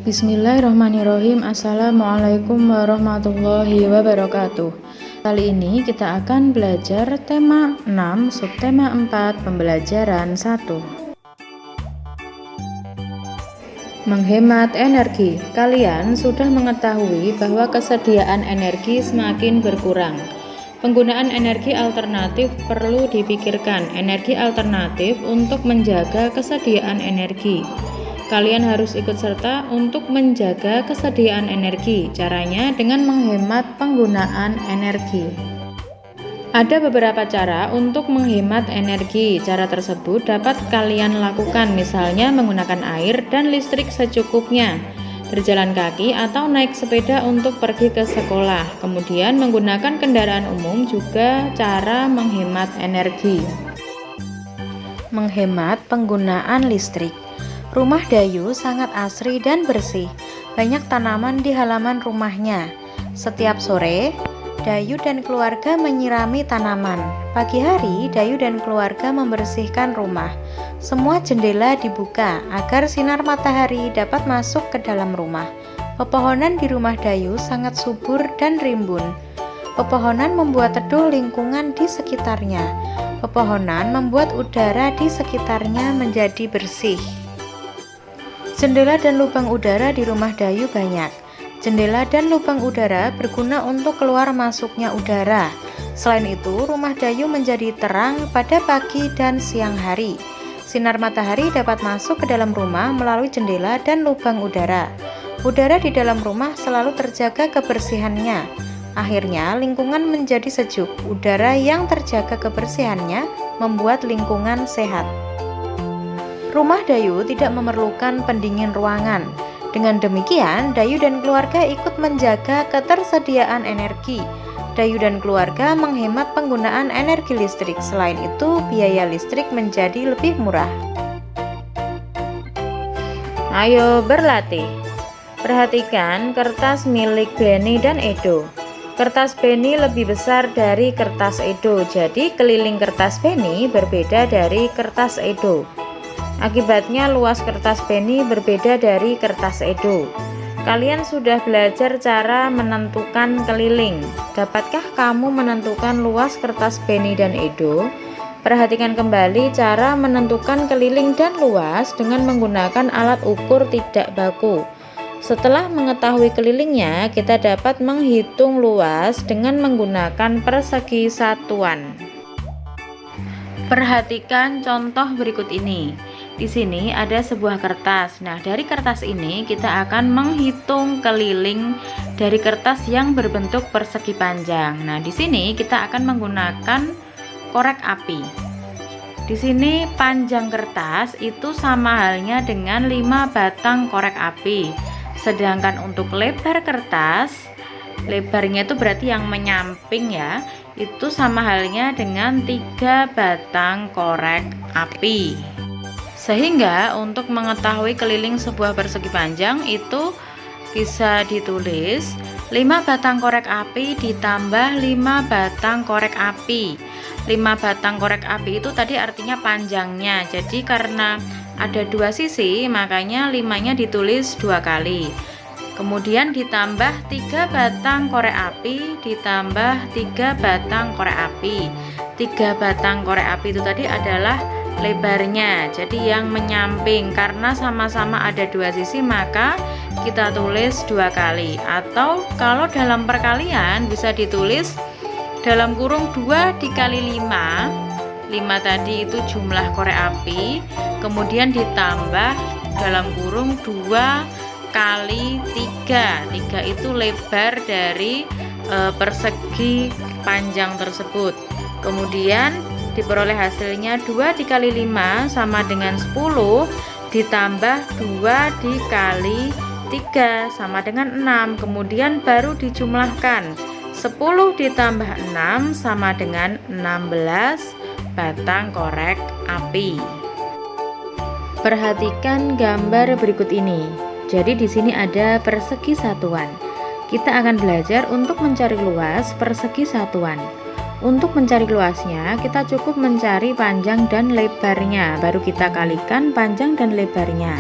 Bismillahirrahmanirrahim. Assalamualaikum warahmatullahi wabarakatuh. Kali ini kita akan belajar tema 6, subtema 4, pembelajaran 1. Menghemat energi. Kalian sudah mengetahui bahwa kesediaan energi semakin berkurang. Penggunaan energi alternatif perlu dipikirkan. Energi alternatif untuk menjaga kesediaan energi. Kalian harus ikut serta untuk menjaga kesediaan energi. Caranya dengan menghemat penggunaan energi. Ada beberapa cara untuk menghemat energi. Cara tersebut dapat kalian lakukan, misalnya menggunakan air dan listrik secukupnya, berjalan kaki atau naik sepeda untuk pergi ke sekolah. Kemudian menggunakan kendaraan umum juga cara menghemat energi. Menghemat penggunaan listrik. Rumah Dayu sangat asri dan bersih. Banyak tanaman di halaman rumahnya. Setiap sore, Dayu dan keluarga menyirami tanaman. Pagi hari, Dayu dan keluarga membersihkan rumah. Semua jendela dibuka agar sinar matahari dapat masuk ke dalam rumah. Pepohonan di rumah Dayu sangat subur dan rimbun. Pepohonan membuat teduh lingkungan di sekitarnya. Pepohonan membuat udara di sekitarnya menjadi bersih. Jendela dan lubang udara di rumah Dayu banyak. Jendela dan lubang udara berguna untuk keluar masuknya udara. Selain itu, rumah Dayu menjadi terang pada pagi dan siang hari. Sinar matahari dapat masuk ke dalam rumah melalui jendela dan lubang udara. Udara di dalam rumah selalu terjaga kebersihannya. Akhirnya, lingkungan menjadi sejuk. Udara yang terjaga kebersihannya membuat lingkungan sehat. Rumah Dayu tidak memerlukan pendingin ruangan. Dengan demikian, Dayu dan keluarga ikut menjaga ketersediaan energi. Dayu dan keluarga menghemat penggunaan energi listrik. Selain itu, biaya listrik menjadi lebih murah. Ayo berlatih. Perhatikan kertas milik Beni dan Edo. Kertas Beni lebih besar dari kertas Edo, jadi keliling kertas Beni berbeda dari kertas Edo. Akibatnya luas kertas Beni berbeda dari kertas Edo. Kalian sudah belajar cara menentukan keliling. Dapatkah kamu menentukan luas kertas Beni dan Edo? Perhatikan kembali cara menentukan keliling dan luas dengan menggunakan alat ukur tidak baku. Setelah mengetahui kelilingnya, kita dapat menghitung luas dengan menggunakan persegi satuan. Perhatikan contoh berikut ini. Di sini ada sebuah kertas. Nah, dari kertas ini kita akan menghitung keliling dari kertas yang berbentuk persegi panjang. Nah, di sini kita akan menggunakan korek api. Di sini panjang kertas itu sama halnya dengan 5 batang korek api. Sedangkan untuk lebar kertas, lebarnya itu berarti yang menyamping ya, itu sama halnya dengan 3 batang korek api. Sehingga untuk mengetahui keliling sebuah persegi panjang itu bisa ditulis 5 batang korek api ditambah 5 batang korek api. 5 batang korek api itu tadi artinya panjangnya. Jadi karena ada 2 sisi, makanya 5-nya ditulis 2 kali. Kemudian ditambah 3 batang korek api ditambah 3 batang korek api. 3 batang korek api itu tadi adalah lebarnya, jadi yang menyamping. Karena sama-sama ada 2 sisi, maka kita tulis 2 kali. Atau kalau dalam perkalian bisa ditulis dalam kurung 2 dikali 5. 5 tadi itu jumlah korek api, kemudian ditambah dalam kurung 2 kali 3. 3 itu lebar dari persegi panjang tersebut. Kemudian diperoleh hasilnya 2 dikali 5 sama dengan 10 ditambah 2 dikali 3 sama dengan 6. Kemudian baru dijumlahkan 10 ditambah 6 sama dengan 16 batang korek api. Perhatikan gambar berikut ini. Jadi di sini ada persegi satuan. Kita akan belajar untuk mencari luas persegi satuan. Untuk mencari luasnya, kita cukup mencari panjang dan lebarnya, baru kita kalikan panjang dan lebarnya.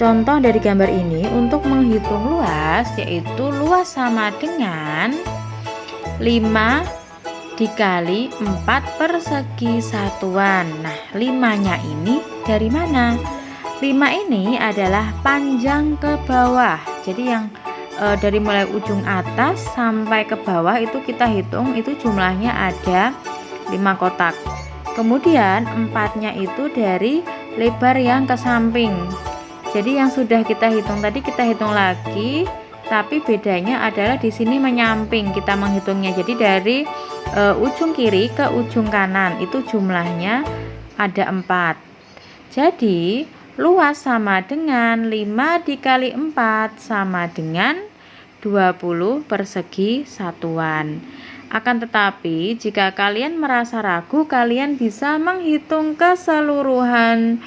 Contoh dari gambar ini untuk menghitung luas, yaitu luas sama dengan 5 dikali 4 persegi satuan. Nah, 5-nya ini dari mana? 5 ini adalah panjang ke bawah. Jadi yang dari mulai ujung atas sampai ke bawah itu kita hitung, itu jumlahnya ada 5 kotak. Kemudian 4-nya itu dari lebar yang ke samping. Jadi yang sudah kita hitung tadi kita hitung lagi, tapi bedanya adalah di sini menyamping kita menghitungnya. Jadi dari ujung kiri ke ujung kanan itu jumlahnya ada 4. Jadi luas sama dengan 5 dikali 4 sama dengan 20 persegi satuan. Akan tetapi jika kalian merasa ragu, kalian bisa menghitung keseluruhan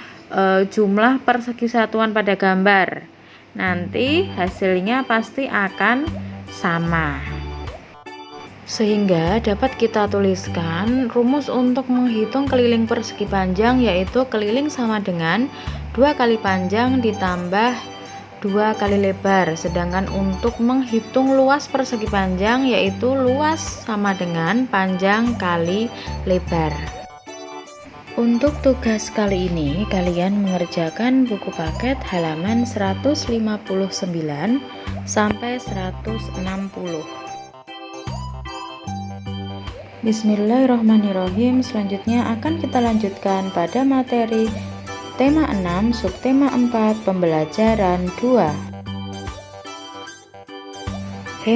jumlah persegi satuan pada gambar. Nanti hasilnya pasti akan sama. Sehingga dapat kita tuliskan rumus untuk menghitung keliling persegi panjang, yaitu keliling sama dengan 2 kali panjang ditambah 2 kali lebar. Sedangkan untuk menghitung luas persegi panjang, yaitu luas sama dengan panjang kali lebar. Untuk tugas kali ini kalian mengerjakan buku paket halaman 159 sampai 160. Bismillahirrahmanirrahim. Selanjutnya akan kita lanjutkan pada materi tema 6 subtema 4 pembelajaran 2.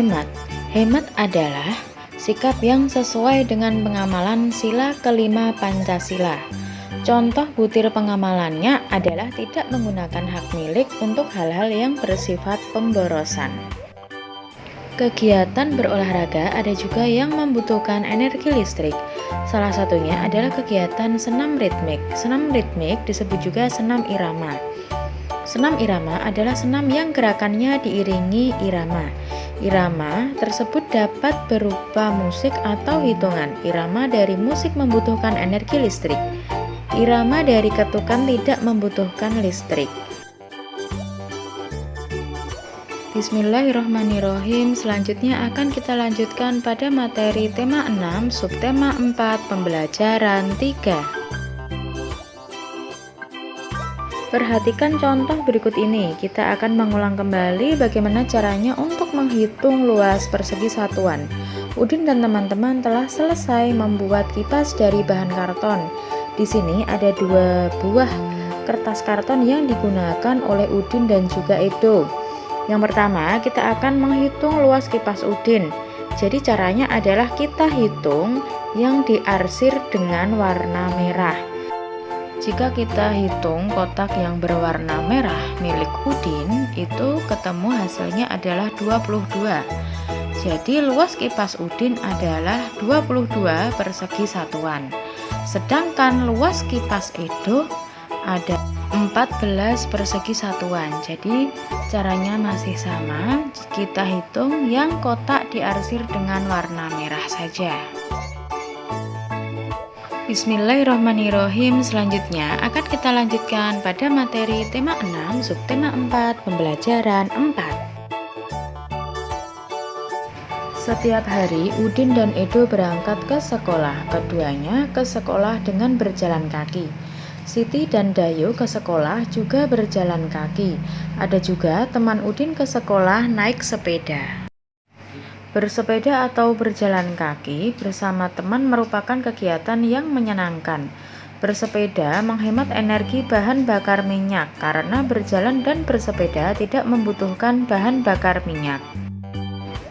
Hemat adalah sikap yang sesuai dengan pengamalan sila kelima Pancasila. Contoh butir pengamalannya adalah tidak menggunakan hak milik untuk hal-hal yang bersifat pemborosan. Kegiatan berolahraga ada juga yang membutuhkan energi listrik. Salah satunya adalah kegiatan senam ritmik. Senam ritmik disebut juga senam irama. Senam irama adalah senam yang gerakannya diiringi irama. Irama tersebut dapat berupa musik atau hitungan. Irama dari musik membutuhkan energi listrik. Irama dari ketukan tidak membutuhkan listrik. Bismillahirrahmanirrahim. Selanjutnya akan kita lanjutkan pada materi tema 6 subtema 4 pembelajaran 3. Perhatikan contoh berikut ini. Kita akan mengulang kembali bagaimana caranya untuk menghitung luas persegi satuan. Udin dan teman-teman telah selesai membuat kipas dari bahan karton. Di sini ada 2 buah kertas karton yang digunakan oleh Udin dan juga Edo. Yang pertama, kita akan menghitung luas kipas Udin. Jadi caranya adalah kita hitung yang diarsir dengan warna merah. Jika kita hitung kotak yang berwarna merah milik Udin, itu ketemu hasilnya adalah 22. Jadi luas kipas Udin adalah 22 persegi satuan. Sedangkan luas kipas Edo ada 14 persegi satuan. Jadi caranya masih sama, kita hitung yang kotak diarsir dengan warna merah saja. Bismillahirrahmanirrahim. Selanjutnya akan kita lanjutkan pada materi tema 6 subtema 4 pembelajaran 4. Setiap hari Udin dan Edo berangkat ke sekolah. Keduanya ke sekolah dengan berjalan kaki. Siti dan Dayu ke sekolah juga berjalan kaki. Ada juga teman Udin ke sekolah naik sepeda. Bersepeda atau berjalan kaki bersama teman merupakan kegiatan yang menyenangkan. Bersepeda menghemat energi bahan bakar minyak karena berjalan dan bersepeda tidak membutuhkan bahan bakar minyak.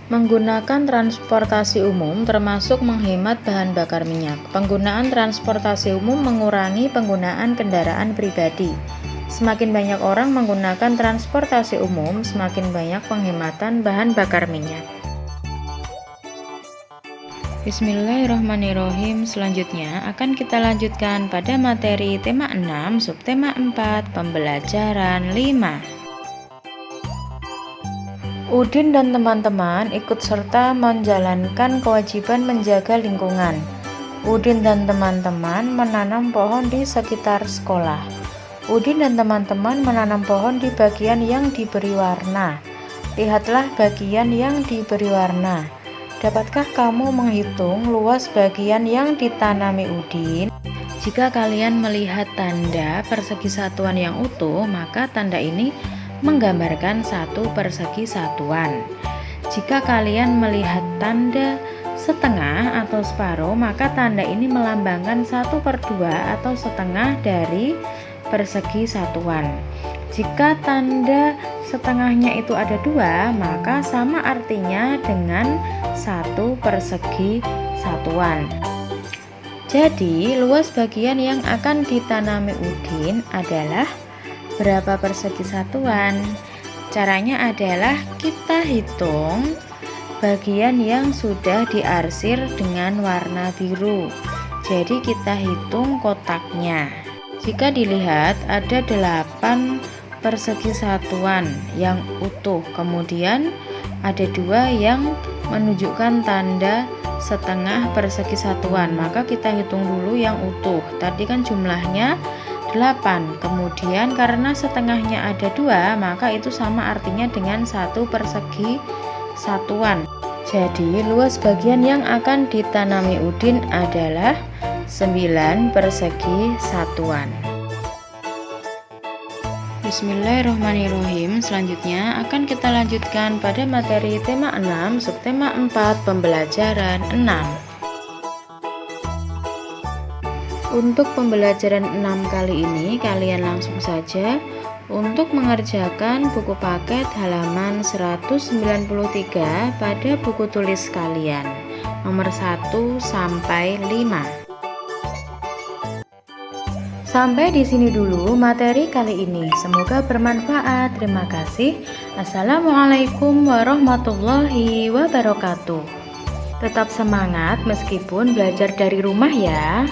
Menggunakan transportasi umum termasuk menghemat bahan bakar minyak. Penggunaan transportasi umum mengurangi penggunaan kendaraan pribadi. Semakin banyak orang menggunakan transportasi umum, semakin banyak penghematan bahan bakar minyak. Bismillahirrahmanirrahim. Selanjutnya akan kita lanjutkan pada materi tema 6 subtema 4 pembelajaran 5. Udin dan teman-teman ikut serta menjalankan kewajiban menjaga lingkungan. Udin dan teman-teman menanam pohon di sekitar sekolah. Udin dan teman-teman menanam pohon di bagian yang diberi warna. Lihatlah bagian yang diberi warna. Dapatkah kamu menghitung luas bagian yang ditanami Udin? Jika kalian melihat tanda persegi satuan yang utuh, maka tanda ini menggambarkan satu persegi satuan. Jika kalian melihat tanda setengah atau separuh, maka tanda ini melambangkan 1/2 atau setengah dari persegi satuan. Jika tanda setengahnya itu ada 2, maka sama artinya dengan 1 persegi satuan. Jadi luas bagian yang akan ditanami Udin adalah berapa persegi satuan? Caranya adalah kita hitung bagian yang sudah diarsir dengan warna biru. Jadi kita hitung kotaknya. Jika dilihat ada 8 persegi satuan yang utuh, kemudian ada 2 yang menunjukkan tanda setengah persegi satuan, maka kita hitung dulu yang utuh. Tadi kan jumlahnya 8, kemudian karena setengahnya ada 2, maka itu sama artinya dengan 1 persegi satuan. Jadi luas bagian yang akan ditanami Udin adalah 9 persegi satuan. Bismillahirrahmanirrahim. Selanjutnya akan kita lanjutkan pada materi tema 6, subtema 4, pembelajaran 6. Untuk pembelajaran 6 kali ini kalian langsung saja untuk mengerjakan buku paket halaman 193 pada buku tulis kalian nomor 1 sampai 5. Sampai di sini dulu materi kali ini. Semoga bermanfaat. Terima kasih. Assalamualaikum warahmatullahi wabarakatuh. Tetap semangat meskipun belajar dari rumah ya.